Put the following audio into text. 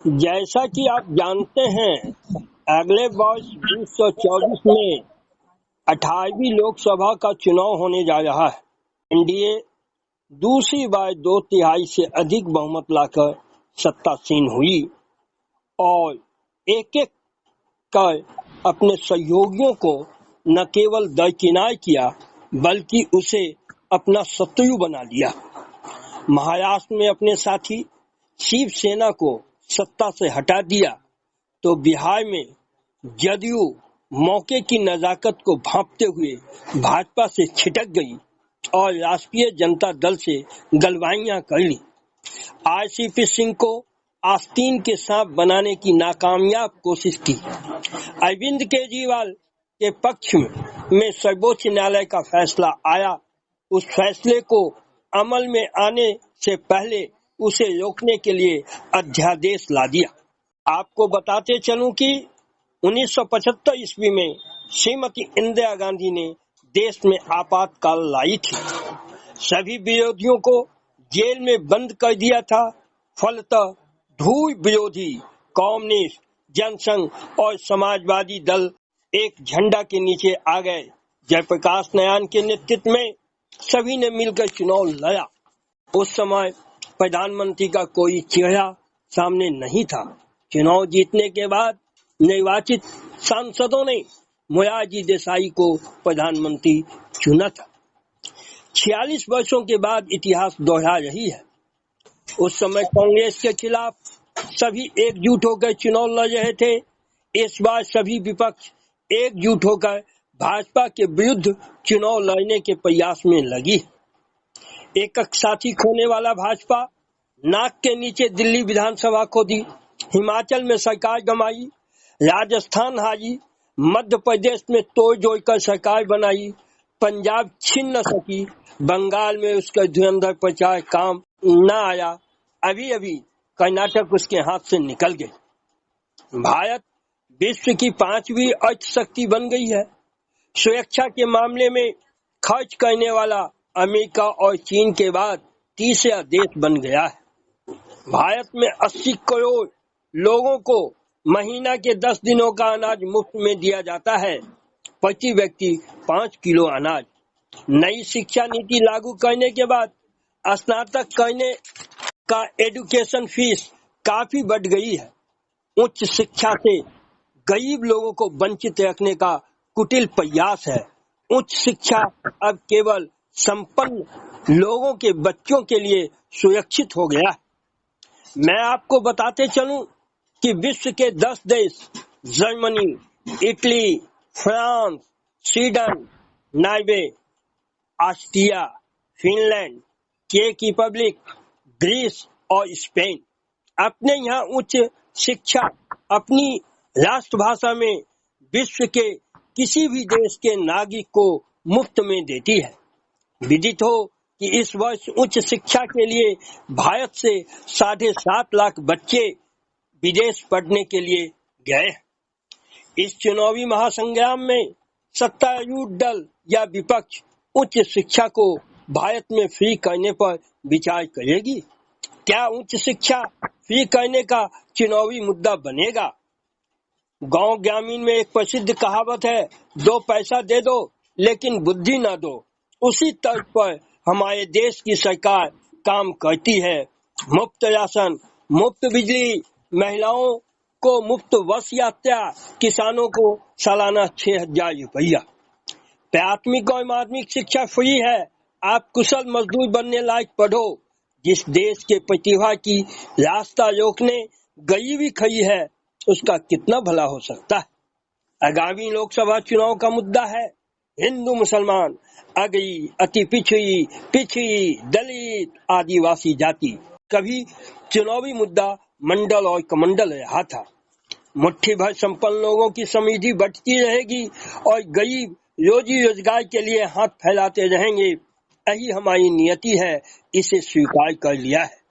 जैसा कि आप जानते हैं, अगले वर्ष 2024 में 28वीं लोकसभा का चुनाव होने जा रहा है। एनडीए दूसरी बार 2/3 से अधिक बहुमत लाकर सत्तासीन हुई और एक-एक कर अपने सहयोगियों को न केवल दरकिनार किया बल्कि उसे अपना शत्रु बना लिया। महाराष्ट्र में अपने साथी शिवसेना को सत्ता से हटा दिया तो बिहार में जदयू मौके की नजाकत को भांपते हुए भाजपा से छिटक गई और राष्ट्रीय जनता दल से गलवाइयां कर ली। आरसीपी सिंह को आस्तीन के सांप बनाने की नाकामयाब कोशिश की। अरविंद केजरीवाल के पक्ष में सर्वोच्च न्यायालय का फैसला आया। उस फैसले को अमल में आने से पहले उसे रोकने के लिए अध्यादेश ला दिया। आपको बताते चलूं कि 1975 ईस्वी में श्रीमती इंदिरा गांधी ने देश में आपातकाल लाई थी। सभी विरोधियों को जेल में बंद कर दिया था। फलतः धूल विरोधी कम्युनिस्ट, जनसंघ और समाजवादी दल एक झंडा के नीचे आ गए। जयप्रकाश नारायण के नेतृत्व में सभी ने मिलकर चुनाव लड़ा। उस समय प्रधानमंत्री का कोई चेहरा सामने नहीं था। चुनाव जीतने के बाद निर्वाचित सांसदों ने मोरारजी देसाई को प्रधानमंत्री चुना था। 46 वर्षों के बाद इतिहास दोहरा रही है। उस समय कांग्रेस के खिलाफ सभी एकजुट होकर चुनाव लड़ रहे थे। इस बार सभी विपक्ष एकजुट होकर भाजपा के विरुद्ध चुनाव लड़ने के प्रयास में लगी। एक साथी खोने वाला भाजपा नाक के नीचे दिल्ली विधानसभा खो दी, हिमाचल में सरकार गंवाई, राजस्थान हारी, मध्य प्रदेश में तोड़ जोड़ कर सरकार बनाई, पंजाब छीन न सकी, बंगाल में उसका धुरंधर प्रचार काम न आया, अभी अभी कर्नाटक उसके हाथ से निकल गई। भारत विश्व की 5वीं अर्थशक्ति बन गई है। सुरक्षा के मामले में खर्च करने वाला अमेरिका और चीन के बाद तीसरा देश बन गया है। भारत में 80 करोड़ लोगों को महीना के 10 दिनों का अनाज मुफ्त में दिया जाता है, प्रति व्यक्ति 5 किलो अनाज। नई शिक्षा नीति लागू करने के बाद स्नातक करने का एजुकेशन फीस काफी बढ़ गई है। उच्च शिक्षा से गरीब लोगों को वंचित रखने का कुटिल प्रयास है। उच्च शिक्षा अब केवल संपन्न लोगों के बच्चों के लिए सुरक्षित हो गया है। मैं आपको बताते चलूं कि विश्व के 10 देश Germany, Italy, France, Sweden, Norway, Austria, Finland, चेक रिपब्लिक, ग्रीस और स्पेन अपने यहाँ उच्च शिक्षा अपनी राष्ट्रभाषा में विश्व के किसी भी देश के नागरिक को मुफ्त में देती है। विदित हो कि इस वर्ष उच्च शिक्षा के लिए भारत से 7.5 लाख बच्चे विदेश पढ़ने के लिए गए। इस चुनावी महासंग्राम में सत्तारूढ़ दल या विपक्ष उच्च शिक्षा को भारत में फ्री करने पर विचार करेगी। क्या उच्च शिक्षा फ्री करने का चुनावी मुद्दा बनेगा? गांव ग्रामीण में एक प्रसिद्ध कहावत है, 2 पैसा दे दो लेकिन बुद्धि ना दो। उसी तर्ज पर हमारे देश की सरकार काम करती है। मुफ्त राशन, मुफ्त बिजली, महिलाओं को मुफ्त बस यात्रा, किसानों को सालाना 6,000 रुपया। प्राथमिक और माध्यमिक शिक्षा फ्री है। आप कुशल मजदूर बनने लायक पढ़ो। जिस देश के प्रतिभा की रास्ता रोकने गरीबी खड़ी है, उसका कितना भला हो सकता है। आगामी लोकसभा चुनाव का मुद्दा है हिंदू मुसलमान, अगड़ी, अति पिछड़ी, दलित, आदिवासी जाति। कभी चुनावी मुद्दा मंडल और कमंडल रहा था। मुट्ठी भर संपन्न लोगों की समृद्धि बढ़ती रहेगी और गरीब रोजी रोजगार के लिए हाथ फैलाते रहेंगे। यही हमारी नियति है, इसे स्वीकार कर लिया है।